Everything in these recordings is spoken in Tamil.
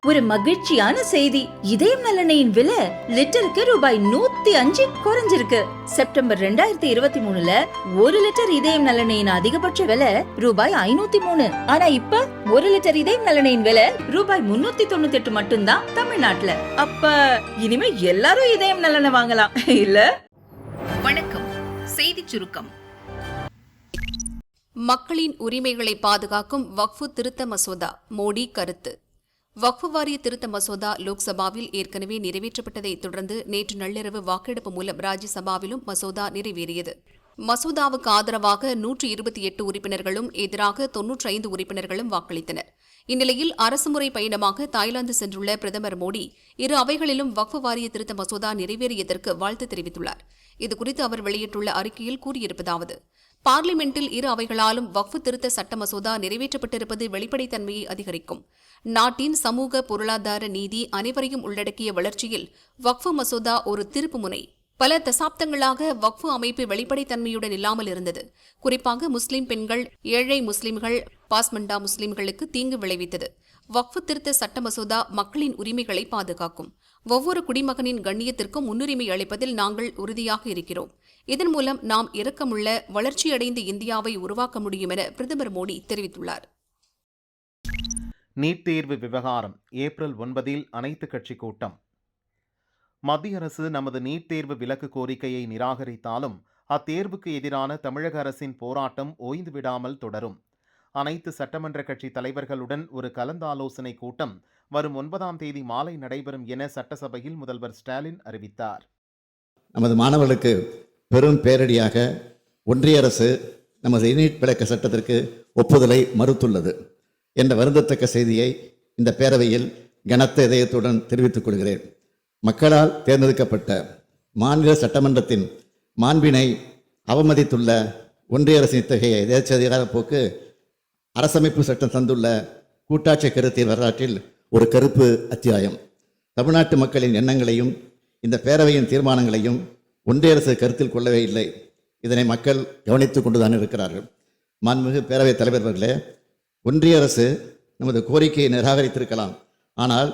ஒரு மகிழ்ச்சியான செய்தி. இதயம் நல்லெண்ணெயின் விலை லிட்டருக்கு ரூபாய் 105 குறைஞ்சிருக்கு. செப்டம்பர் 2023ல 1 லிட்டர் இதயம் நல்லெண்ணெயின் அதிகபட்ச விலை ரூபாய் 503. ஆனா இப்ப 1 லிட்டர் இதயம் நல்லெண்ணெயின் விலை ரூபாய் 398 மட்டும்தான் தமிழ்நாட்டுல. அப்ப இனிமே எல்லாரும் இதயம் நல்லெண்ணெய் வாங்கலாம் இல்ல? வணக்கம். செய்தி சுருக்கம். மக்களின் உரிமைகளை பாதுகாக்கும் வக்ஃபு திருத்த மசோதா, மோடி கருத்து. வக்ஃபு வாரிய திருத்த மசோதா லோக்சபாவில் ஏற்கனவே நிறைவேற்றப்பட்டதை தொடர்ந்து நேற்று நள்ளிரவு வாக்கெடுப்பு மூலம் ராஜ்யசபாவிலும் மசோதா நிறைவேறியது. மசோதாவுக்கு ஆதரவாக 128 உறுப்பினர்களும் எதிராக 95 உறுப்பினர்களும் வாக்களித்தனர். இந்நிலையில் அரசுமுறை பயணமாக தாய்லாந்து சென்றுள்ள பிரதமர் மோடி இரு அவைகளிலும் வக்ஃபு வாரிய திருத்த மசோதா நிறைவேறியதற்கு வாழ்த்து தெரிவித்துள்ளார். இதுகுறித்து அவர் வெளியிட்டுள்ள அறிக்கையில் கூறியிருப்பதாவது: பார்லிமெண்டில் இரு அவைகளாலும் வக்ஃபு திருத்த சட்ட மசோதா நிறைவேற்றப்பட்டிருப்பது வெளிப்படைத்தன்மையை அதிகரிக்கும். நாட்டின் சமூக பொருளாதார நீதி அனைவரையும் உள்ளடக்கிய வளர்ச்சியில் வக்ஃபு மசோதா ஒரு திருப்புமுனை. பல தசாப்தங்களாக வக்ஃபு அமைப்பு வெளிப்படைத்தன்மையுடன் இல்லாமல் இருந்தது. குறிப்பாக முஸ்லிம் பெண்கள், ஏழை முஸ்லிம்கள், பாஸ்மண்டா முஸ்லிம்களுக்கு தீங்கு விளைவித்தது. வக்ஃபு திருத்த சட்ட மசோதா மக்களின் உரிமைகளை பாதுகாக்கும். ஒவ்வொரு குடிமகனின் கண்ணியத்திற்கும் முன்னுரிமை அளிப்பதில் நாங்கள் உறுதியாக இருக்கிறோம். இதன் மூலம் நாம் இரக்கமுள்ள, வளர்ச்சியடைந்த இந்தியாவை உருவாக்க முடியும் என பிரதமர் மோடி தெரிவித்துள்ளார். நீட் தேர்வு விவகாரம் ஏப்ரல் 9 அனைத்து கட்சி கூட்டம். மத்திய அரசு நமது நீட் தேர்வு விலக்கு கோரிக்கையை நிராகரித்தாலும் அத்தேர்வுக்கு எதிரான தமிழக அரசின் போராட்டம் ஓய்ந்துவிடாமல் தொடரும். அனைத்து சட்டமன்ற கட்சி தலைவர்களுடன் ஒரு கலந்தாலோசனை கூட்டம் வரும் 9 மாலை நடைபெறும் என சட்டசபையில் முதல்வர் ஸ்டாலின் அறிவித்தார். நமது மாணவர்களுக்கு பெரும் பேரடியாக ஒன்றிய அரசு நமது நீட் விலக்கு சட்டத்திற்கு ஒப்புதலை மறுத்துள்ளது என்ற வருந்தத்தக்க செய்தியை இந்த பேரவையில் கனத்த இதயத்துடன் தெரிவித்துக் கொள்கிறேன். மக்களால் தேர்ந்தெடுக்கப்பட்ட மாநில சட்டமன்றத்தின் மாண்பினை அவமதித்துள்ள ஒன்றிய அரசின் இத்தகைய எதேச்சதிகார போக்கு அரசமைப்பு சட்டம் தந்துள்ள கூட்டாட்சி கருத்தியல் வரலாற்றில் ஒரு கருப்பு அத்தியாயம். தமிழ்நாட்டு மக்களின் எண்ணங்களையும் இந்த பேரவையின் தீர்மானங்களையும் ஒன்றிய அரசு கருத்தில் கொள்ளவே இல்லை. இதனை மக்கள் கவனித்துக் கொண்டுதான் இருக்கிறார்கள். மாண்புமிகு பேரவைத் தலைவர் அவர்களே, ஒன்றிய அரசு நமது கோரிக்கையை நிராகரித்திருக்கலாம். ஆனால்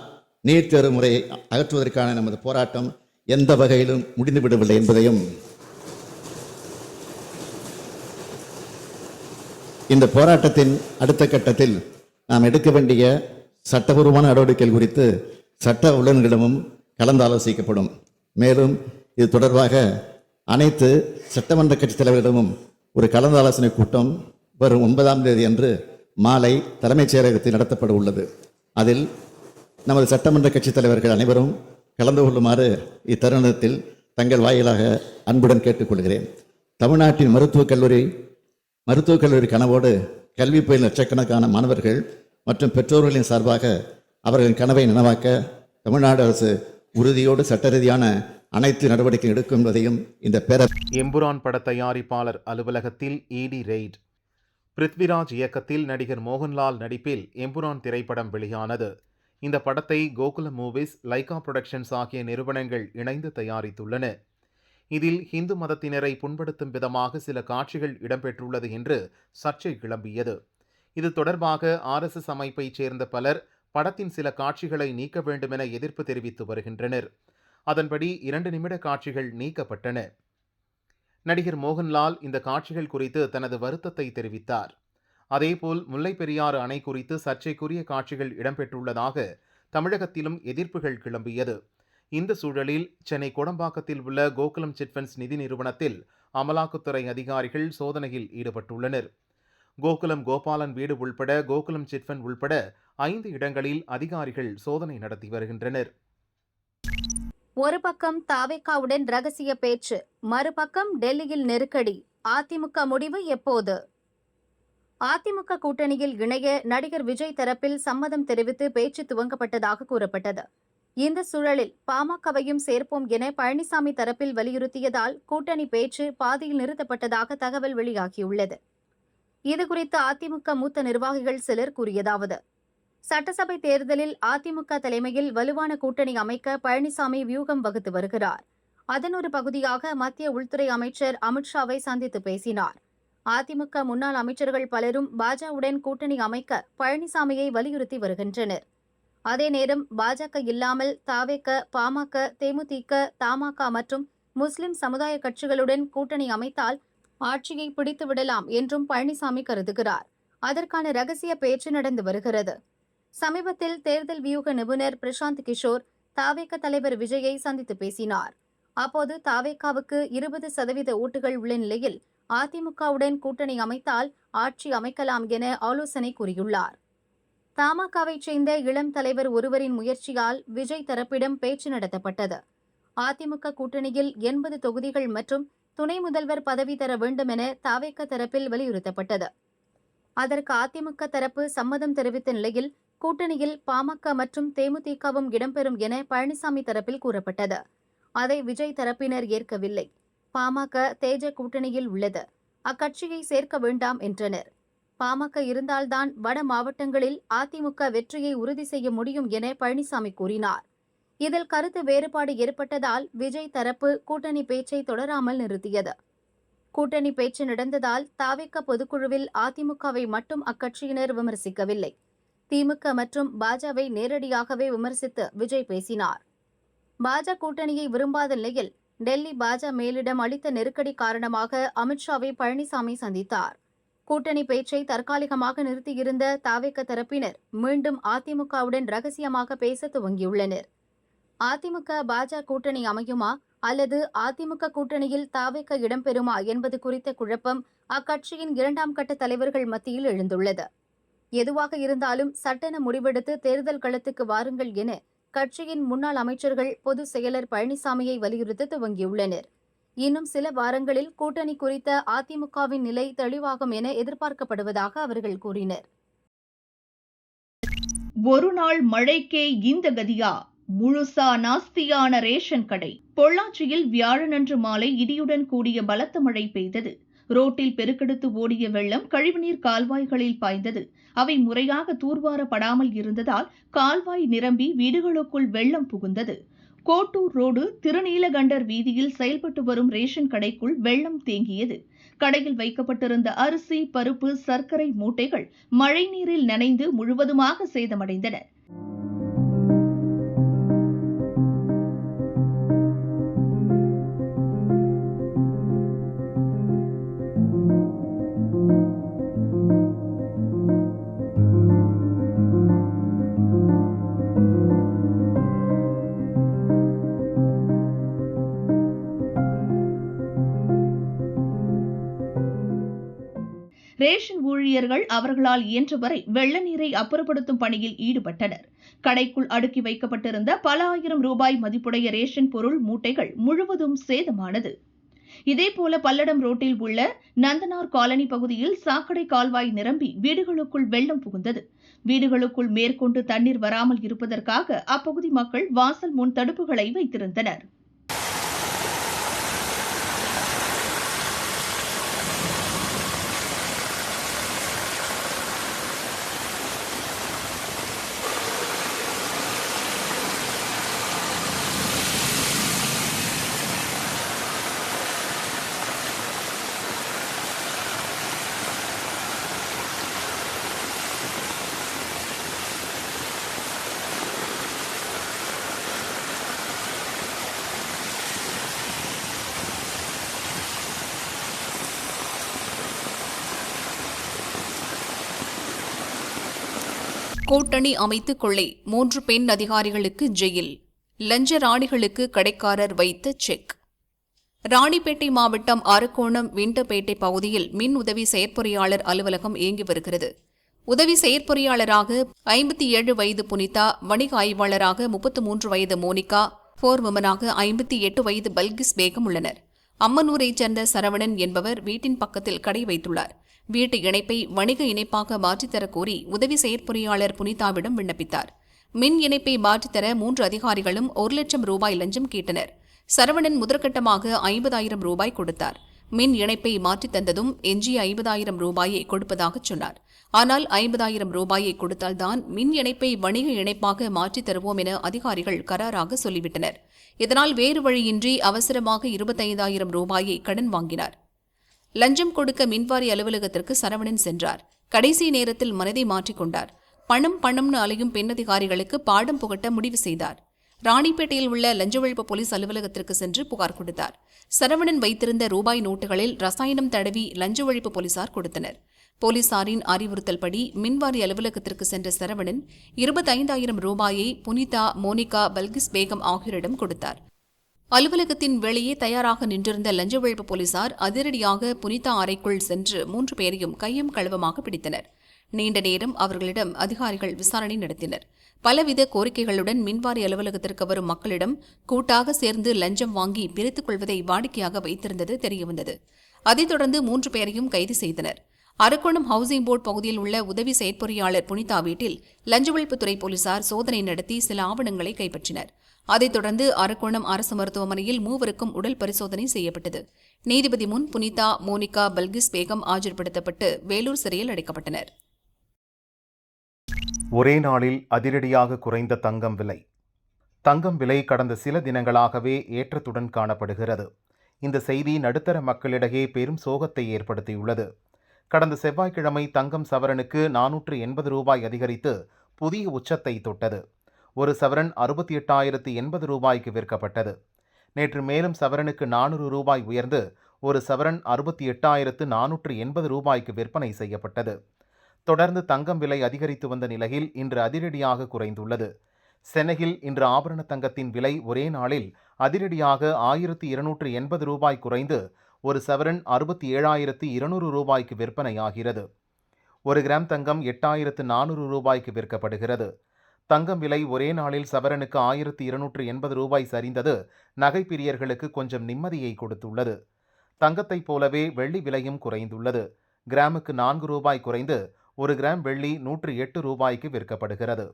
நீட் தேர்வு முறையை அகற்றுவதற்கான நமது போராட்டம் எந்த வகையிலும் முடிந்துவிடவில்லை என்பதையும், இந்த போராட்டத்தின் அடுத்த கட்டத்தில் நாம் எடுக்க வேண்டிய சட்டபூர்வமான நடவடிக்கைகள் குறித்து சட்ட வல்லுநர்களிடமும் கலந்தாலோசிக்கப்படும். மேலும் இது தொடர்பாக அனைத்து சட்டமன்ற கட்சித் தலைவர்களிடமும் ஒரு கலந்தாலோசனை கூட்டம் வரும் 9 அன்று மாலை தலைமைச் செயலகத்தில் நடத்தப்பட உள்ளது. அதில் நமது சட்டமன்ற கட்சித் தலைவர்கள் அனைவரும் கலந்து கொள்ளுமாறு இத்தருணத்தில் தங்கள் வாயிலாக அன்புடன் கேட்டுக்கொள்கிறேன். தமிழ்நாட்டின் மருத்துவக் கல்லூரி கனவோடு கல்வி பயிலும் லட்சக்கணக்கான மாணவர்கள் மற்றும் பெற்றோர்களின் சார்பாக அவர்களின் கனவை நனவாக்க தமிழ்நாடு அரசு உறுதியோடு சட்ட ரீதியான அனைத்து நடவடிக்கை எடுக்கும் என்பதையும் இந்த எம்புரான் பட தயாரிப்பாளர் அலுவலகத்தில் இடி ரெய்ட். பிருத்விராஜ் இயக்கத்தில் நடிகர் மோகன்லால் நடிப்பில் எம்புரான் திரைப்படம் வெளியானது. இந்த படத்தை கோகுலம் மூவிஸ், லைகா புரொடக்ஷன்ஸ் ஆகிய நிறுவனங்கள் இணைந்து தயாரித்துள்ளன. இதில் இந்து மதத்தினரை புண்படுத்தும் விதமாக சில காட்சிகள் இடம்பெற்றுள்ளது என்று சர்ச்சை கிளம்பியது. இது தொடர்பாக RSS அமைப்பைச் சேர்ந்த பலர் படத்தின் சில காட்சிகளை நீக்க வேண்டுமென எதிர்ப்பு தெரிவித்து வருகின்றனர். அதன்படி 2 நிமிட காட்சிகள் நீக்கப்பட்டன. நடிகர் மோகன்லால் இந்த காட்சிகள் குறித்து தனது வருத்தத்தை தெரிவித்தார். அதேபோல் முல்லை பெரியாறு அணை குறித்து சர்ச்சைக்குரிய காட்சிகள் இடம்பெற்றுள்ளதாக தமிழகத்திலும் எதிர்ப்புகள் கிளம்பியது. இந்த சூழலில் சென்னை கோடம்பாக்கத்தில் உள்ள கோகுலம் சிட்ஃபண்ட்ஸ் நிதி நிறுவனத்தில் அமலாக்கத்துறை அதிகாரிகள் சோதனையில் ஈடுபட்டுள்ளனர். கோகுலம் கோபாலன் வீடு உள்பட கோகுலம் சிட்ஃபண்ட் உள்பட 5 இடங்களில் அதிகாரிகள் சோதனை நடத்தி வருகின்றனர். ஒரு பக்கம் தாவேகாவுடன் ரகசிய பேச்சு, மறுபக்கம் டெல்லியில் நெருக்கடி. அதிமுக முடிவு எப்போது? அதிமுக கூட்டணியில் இணைய நடிகர் விஜய் தரப்பில் சம்மதம் தெரிவித்து பேச்சு துவங்கப்பட்டதாக கூறப்பட்டது. இந்த சூழலில் பாமகவையும் சேர்ப்போம் என பழனிசாமி தரப்பில் வலியுறுத்தியதால் கூட்டணி பேச்சு பாதியில் நிறுத்தப்பட்டதாக தகவல் வெளியாகியுள்ளது. இதுகுறித்து அதிமுக மூத்த நிர்வாகிகள் சிலர் கூறியதாவது: சட்டசபை தேர்தலில் அதிமுக தலைமையில் வலுவான கூட்டணி அமைக்க பழனிசாமி வியூகம் வகுத்து வருகிறார். அதன் ஒரு பகுதியாக மத்திய உள்துறை அமைச்சர் அமித்ஷாவை சந்தித்து பேசினார். அதிமுக முன்னாள் அமைச்சர்கள் பலரும் பாஜகவுடன் கூட்டணி அமைக்க பழனிசாமியை வலியுறுத்தி வருகின்றனர். அதே நேரம் பாஜக இல்லாமல் தாவேக, பாமக, தேமுதிக, தமாக மற்றும் முஸ்லிம் சமுதாய கட்சிகளுடன் கூட்டணி அமைத்தால் ஆட்சியை பிடித்து விடலாம் என்றும் பழனிசாமி கருதுகிறார். அதற்கான ரகசிய பேச்சு நடந்து வருகிறது. சமீபத்தில் தேர்தல் வியூக நிபுணர் பிரசாந்த் கிஷோர் தாவேக தலைவர் விஜயை சந்தித்து பேசினார். அப்போது தாவேகாவுக்கு 20% ஓட்டுகள் உள்ள நிலையில் அதிமுகவுடன் கூட்டணி அமைத்தால் ஆட்சி அமைக்கலாம் என ஆலோசனை கூறியுள்ளார். தமாகவைச் சேர்ந்த இளம் தலைவர் ஒருவரின் முயற்சியால் விஜய் தரப்பிடம் பேச்சு நடத்தப்பட்டது. அதிமுக கூட்டணியில் 80 தொகுதிகள் மற்றும் துணை முதல்வர் பதவி தர வேண்டும் என தாவேக தரப்பில் வலியுறுத்தப்பட்டது. அதற்கு அதிமுக தரப்பு சம்மதம் தெரிவித்த நிலையில் கூட்டணியில் பாமக மற்றும் தேமுதிகவும் இடம்பெறும் என பழனிசாமி தரப்பில் கூறப்பட்டது. அதை விஜய் தரப்பினர் ஏற்கவில்லை. பாமக தேஜ கூட்டணியில் உள்ளது, அக்கட்சியை சேர்க்க வேண்டாம் என்றனர். பாமக இருந்தால்தான் வட மாவட்டங்களில் அதிமுக வெற்றியை உறுதி செய்ய முடியும் என பழனிசாமி கூறினார். இதில் கருத்து வேறுபாடு ஏற்பட்டதால் விஜய் தரப்பு கூட்டணி பேச்சை தொடராமல் நிறுத்தியது. கூட்டணி பேச்சு நடந்ததால் தாவேக பொதுக்குழுவில் அதிமுகவை மட்டும் அக்கட்சியினர் விமர்சிக்கவில்லை. திமுக மற்றும் பாஜவை நேரடியாகவே விமர்சித்து விஜய் பேசினார். பாஜ கூட்டணியை விரும்பாத நிலையில் டெல்லி பாஜ மேலிடம் அளித்த நெருக்கடி காரணமாக அமித்ஷாவை பழனிசாமி சந்தித்தார். கூட்டணி பேச்சை தற்காலிகமாக நிறுத்தியிருந்த தாவேக தரப்பினர் மீண்டும் அதிமுகவுடன் ரகசியமாக பேச துவங்கியுள்ளனர். அதிமுக பாஜ கூட்டணி அமையுமா அல்லது அதிமுக கூட்டணியில் தாவேக இடம்பெறுமா என்பது குறித்த குழப்பம் அக்கட்சியின் 2ஆம் கட்ட தலைவர்கள் மத்தியில் எழுந்துள்ளது. எதுவாக இருந்தாலும் சட்டென முடிவெடுத்து தேர்தல் களத்துக்கு வாருங்கள் என கட்சியின் முன்னாள் அமைச்சர்கள் பொதுச் செயலர் பழனிசாமியை வலியுறுத்த துவங்கியுள்ளனர். இன்னும் சில வாரங்களில் கூட்டணி குறித்த அதிமுகவின் நிலை தெளிவாகும் என எதிர்பார்க்கப்படுவதாக அவர்கள் கூறினர். ஒரு நாள் மழைக்கே இந்த கதியா, முழுசா நாஸ்தியான ரேஷன் கடை. பொள்ளாச்சியில் வியாழனன்று மாலை இடியுடன் கூடிய பலத்த மழை பெய்தது. ரோட்டில் பெருக்கெடுத்து ஓடிய வெள்ளம் கழிவுநீர் கால்வாய்களில் பாய்ந்தது. அவை முறையாக தூர்வாரப்படாமல் இருந்ததால் கால்வாய் நிரம்பி வீடுகளுக்குள் வெள்ளம் புகுந்தது. கோட்டூர் ரோடு திருநீலகண்டர் வீதியில் செயல்பட்டு வரும் ரேஷன் கடைக்குள் வெள்ளம் தேங்கியது. கடையில் வைக்கப்பட்டிருந்த அரிசி, பருப்பு, சர்க்கரை மூட்டைகள் மழைநீரில் நனைந்து முழுவதுமாக சேதமடைந்தன. ரேஷன் ஊழியர்கள் அவர்களால் இயன்றவரை வெள்ள நீரை அப்புறப்படுத்தும் பணியில் ஈடுபட்டனர். கடைக்குள் அடுக்கி வைக்கப்பட்டிருந்த பல ஆயிரம் ரூபாய் மதிப்புடைய ரேஷன் பொருள் மூட்டைகள் முழுவதும் சேதமானது. இதேபோல பல்லடம் ரோட்டில் உள்ள நந்தனார் காலனி பகுதியில் சாக்கடை கால்வாய் நிரம்பி வீடுகளுக்குள் வெள்ளம் புகுந்தது. வீடுகளுக்குள் மேற்கொண்டு தண்ணீர் வராமல் இருப்பதற்காக அப்பகுதி மக்கள் வாசல் முன் தடுப்புகளை வைத்திருந்தனர். கூட்டணி அமைத்துக் கொள்ளை 3 பெண் அதிகாரிகளுக்கு ஜெயில். லஞ்ச ராணிகளுக்கு கடைக்காரர் வைத்த செக். ராணிப்பேட்டை மாவட்டம் அரக்கோணம் விண்டபேட்டை பகுதியில் மின் உதவி செயற்பொறியாளர் அலுவலகம் இயங்கி வருகிறது. உதவி செயற்பொறியாளராக 57 வயது புனிதா, வணிக ஆய்வாளராக 33 வயது மோனிகா, போர்வுமனாக 58 வயது பல்கிஸ் பேகம் உள்ளனர். அம்மனூரைச் சேர்ந்த சரவணன் என்பவர் வீட்டின் பக்கத்தில் கடை வைத்துள்ளார். வீட்டு இணைப்பை வணிக இணைப்பாக மாற்றித்தர கோரி உதவி செயற்பொறியாளர் புனிதாவிடம் விண்ணப்பித்தார். மின் இணைப்பை மாற்றித்தர 3 அதிகாரிகளும் 1 லட்சம் ரூபாய் லஞ்சம் கேட்டனர். சரவணன் முதற்கட்டமாக 50,000 ரூபாய் கொடுத்தார். மின் இணைப்பை மாற்றித் தந்ததும் எஞ்சிய 50,000 ரூபாயை கொடுப்பதாகச் சொன்னார். ஆனால் 50,000 ரூபாயை கொடுத்தால்தான் மின் இணைப்பை வணிக இணைப்பாக மாற்றித் தருவோம் என அதிகாரிகள் கராராக சொல்லிவிட்டனர். இதனால் வேறு வழியின்றி அவசரமாக 25,000 ரூபாயை கடன் வாங்கினார். லஞ்சம் கொடுக்க மின்வாரி அலுவலகத்திற்கு சரவணன் சென்றார். கடைசி நேரத்தில் மனதை மாற்றிக் கொண்டார். பணம் பணம்னு அலையும் பெண் அதிகாரிகளுக்கு பாடம் புகட்ட முடிவு செய்தார். ராணிப்பேட்டையில் உள்ள லஞ்ச ஒழிப்பு போலீஸ் அலுவலகத்திற்கு சென்று புகார் கொடுத்தார். சரவணன் வைத்திருந்த ரூபாய் நோட்டுகளில் ரசாயனம் தடவி லஞ்ச ஒழிப்பு போலீசார் கொடுத்தனர். போலீசாரின் அறிவுறுத்தல்படி மின்வாரி அலுவலகத்திற்கு சென்ற சரவணன் 25,000 ரூபாயை புனிதா, மோனிகா, பல்கிஸ் பேகம் ஆகியோரிடம் கொடுத்தார். அலுவலகத்தின் வெளியே தயாராக நின்றிருந்த லஞ்ச ஒழிப்பு போலீசார் அதிரடியாக புனிதா அறைக்குள் சென்று 3 பேரையும் கையும் களவுமாக பிடித்தனர். நீண்ட நேரம் அவர்களிடம் அதிகாரிகள் விசாரணை நடத்தினர். பலவித கோரிக்கைகளுடன் மின்வாரி அலுவலகத்திற்கு வரும் மக்களிடம் கூட்டாக சேர்ந்து லஞ்சம் வாங்கி பிரித்துக் கொள்வதை வாடிக்கையாக வைத்திருந்தது தெரியவந்தது. அதைத் தொடர்ந்து 3 பேரையும் கைது செய்தனர். அரக்கோணம் ஹவுசிங் போர்டு பகுதியில் உள்ள உதவி செயற்பொறியாளர் புனிதா வீட்டில் லஞ்ச ஒழிப்புத்துறை போலீசார் சோதனை நடத்தி சில ஆவணங்களை கைப்பற்றினர். அதைத் தொடர்ந்து அரக்கோணம் அரசு மருத்துவமனையில் 3வருக்கும் உடல் பரிசோதனை செய்யப்பட்டது. நீதிபதி முன் புனிதா, மோனிகா, பல்கிஸ் பேகம் ஆஜர்படுத்தப்பட்டு வேலூர் சிறையில் அடைக்கப்பட்டனர். ஒரே நாளில் அதிரடியாக குறைந்த தங்கம் விலை. தங்கம் விலை கடந்த சில தினங்களாகவே ஏற்றத்துடன் காணப்படுகிறது. இந்த செய்தி நடுத்தர மக்களிடையே பெரும் சோகத்தை ஏற்படுத்தியுள்ளது. கடந்த செவ்வாய்க்கிழமை தங்கம் சவரனுக்கு 480 ரூபாய் அதிகரித்து புதிய உச்சத்தை தொட்டது. ஒரு சவரன் 68,080 ரூபாய்க்கு விற்கப்பட்டது. நேற்று மேலும் சவரனுக்கு 400 ரூபாய் உயர்ந்து ஒரு சவரன் 68,480 ரூபாய்க்கு விற்பனை செய்யப்பட்டது. தொடர்ந்து தங்கம் விலை அதிகரித்து வந்த நிலையில் இன்று அதிரடியாக குறைந்துள்ளது. சென்னையில் இன்று ஆபரண தங்கத்தின் விலை ஒரே நாளில் அதிரடியாக 1,280 ரூபாய் குறைந்து ஒரு சவரன் 67,200 ரூபாய்க்கு விற்பனையாகிறது. 1 கிராம் தங்கம் 8,400 ரூபாய்க்கு விற்கப்படுகிறது. தங்கம் விலை ஒரே நாளில் சவரனுக்கு 1,280 ரூபாய் சரிந்தது நகை பிரியர்களுக்கு கொஞ்சம் நிம்மதியை கொடுத்துள்ளது. தங்கத்தைப் போலவே வெள்ளி விலையும் குறைந்துள்ளது. கிராமுக்கு 4 ரூபாய் குறைந்து 1 கிராம் வெள்ளி 108 ரூபாய்க்கு விற்கப்படுகிறது.